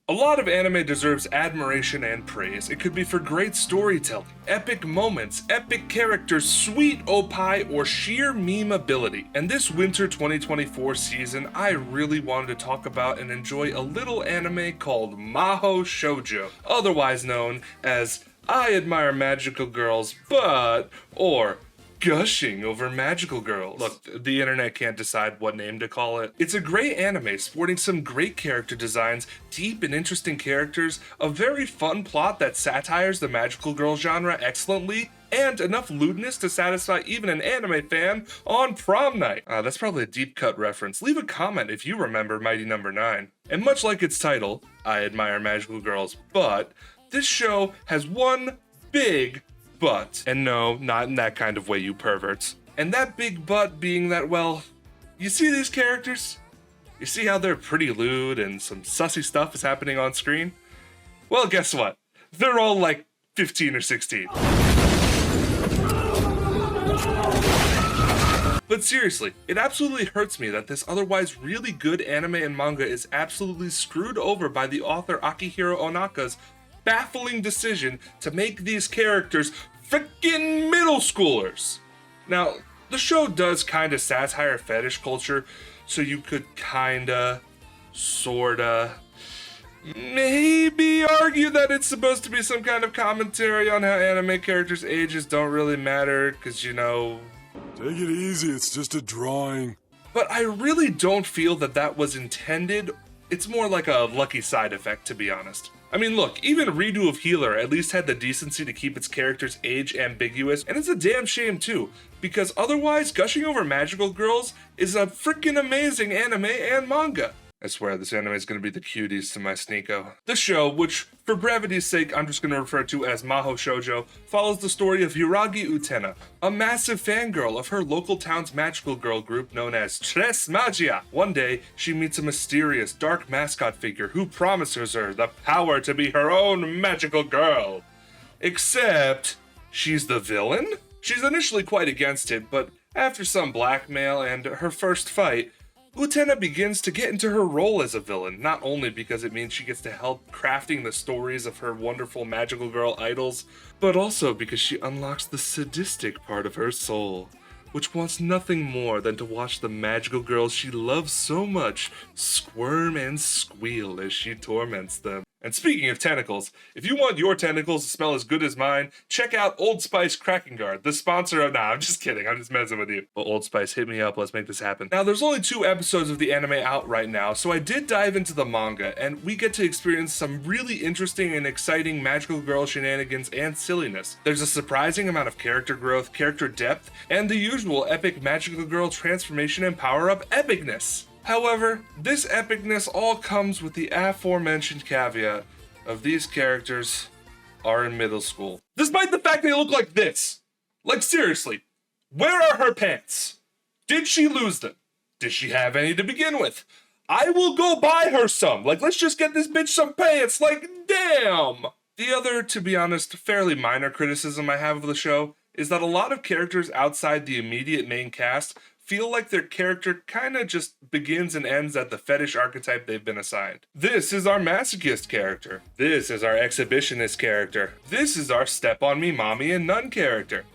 A lot of anime deserves admiration and praise. It could be for great storytelling, epic moments, epic characters, sweet opie, or sheer meme ability. And this winter 2024 season, I really wanted to talk about and enjoy a little anime called MahoShojo, otherwise known as I Admire Magical Girls, or Gushing over magical girls. Look, the internet can't decide what name to call it. It's a great anime sporting some great character designs, deep and interesting characters, a very fun plot that satires the magical girl genre excellently, and enough lewdness to satisfy even an anime fan on prom night. That's probably a deep cut reference. Leave a comment if you remember Mighty Number 9. And much like its title, I Admire Magical Girls, but this show has one big but. And no, not in that kind of way, you perverts. And that big but being that, well, you see these characters? You see how they're pretty lewd and some sussy stuff is happening on screen? Well, guess what? They're all like 15 or 16. But seriously, it absolutely hurts me that this otherwise really good anime and manga is absolutely screwed over by the author Akihiro Onaka's baffling decision to make these characters frickin' middle schoolers. Now, the show does kinda satire fetish culture, so you could kinda, sorta, maybe argue that it's supposed to be some kind of commentary on how anime characters' ages don't really matter, cause you know... Take it easy, it's just a drawing. But I really don't feel that that was intended. It's more like a lucky side effect, to be honest. I mean, look, even Redo of Healer at least had the decency to keep its character's age ambiguous, and it's a damn shame too, because otherwise, Gushing Over Magical Girls is a freaking amazing anime and manga. I swear this anime is going to be the cuties to my Sneeko. The show, which for brevity's sake I'm just going to refer to as MahoShojo, follows the story of Yuragi Utena, a massive fangirl of her local town's magical girl group known as Tres Magia. One day, she meets a mysterious dark mascot figure who promises her the power to be her own magical girl. Except, she's the villain? She's initially quite against it, but after some blackmail and her first fight, Utena begins to get into her role as a villain, not only because it means she gets to help crafting the stories of her wonderful magical girl idols, but also because she unlocks the sadistic part of her soul, which wants nothing more than to watch the magical girls she loves so much squirm and squeal as she torments them. And speaking of tentacles, if you want your tentacles to smell as good as mine, check out Old Spice Cracking Guard, the sponsor of... Nah, I'm just kidding. I'm just messing with you. Well, Old Spice, hit me up. Let's make this happen. Now, there's only 2 episodes of the anime out right now, so I did dive into the manga, and we get to experience some really interesting and exciting magical girl shenanigans and silliness. There's a surprising amount of character growth, character depth, and the usual epic magical girl transformation and power-up epicness. However, this epicness all comes with the aforementioned caveat of these characters are in middle school. Despite the fact they look like this. Like seriously, where are her pants? Did she lose them? Did she have any to begin with? I will go buy her some. Like, let's just get this bitch some pants. Like, damn! The other, to be honest, fairly minor criticism I have of the show is that a lot of characters outside the immediate main cast feel like their character kinda just begins and ends at the fetish archetype they've been assigned. This is our masochist character. This is our exhibitionist character. This is our step on me mommy and nun character.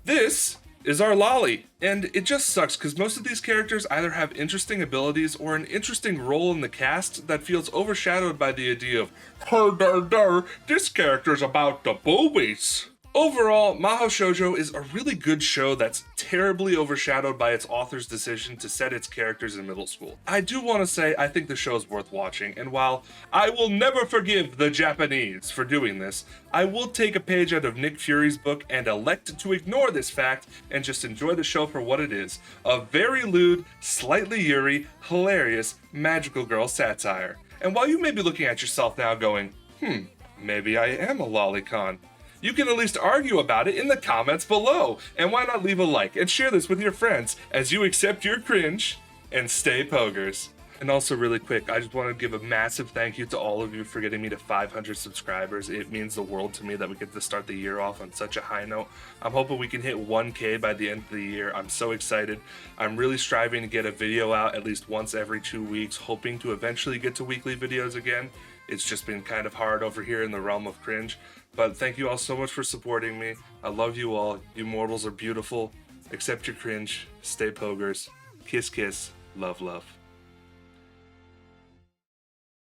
This is our lolly. And it just sucks because most of these characters either have interesting abilities or an interesting role in the cast that feels overshadowed by the idea of this character's about the boobies. Overall, MahoShojo is a really good show that's terribly overshadowed by its author's decision to set its characters in middle school. I do want to say I think the show is worth watching, and while I will never forgive the Japanese for doing this, I will take a page out of Nick Fury's book and elect to ignore this fact and just enjoy the show for what it is, a very lewd, slightly Yuri, hilarious, magical girl satire. And while you may be looking at yourself now going, maybe I am a lolicon, you can at least argue about it in the comments below. And why not leave a like and share this with your friends as you accept your cringe and stay pogers. And also really quick, I just want to give a massive thank you to all of you for getting me to 500 subscribers. It means the world to me that we get to start the year off on such a high note. I'm hoping we can hit 1K by the end of the year. I'm so excited. I'm really striving to get a video out at least once every 2 weeks, hoping to eventually get to weekly videos again. It's just been kind of hard over here in the realm of cringe. But thank you all so much for supporting me. I love you all. You mortals are beautiful. Accept your cringe. Stay pogers. Kiss, kiss. Love, love.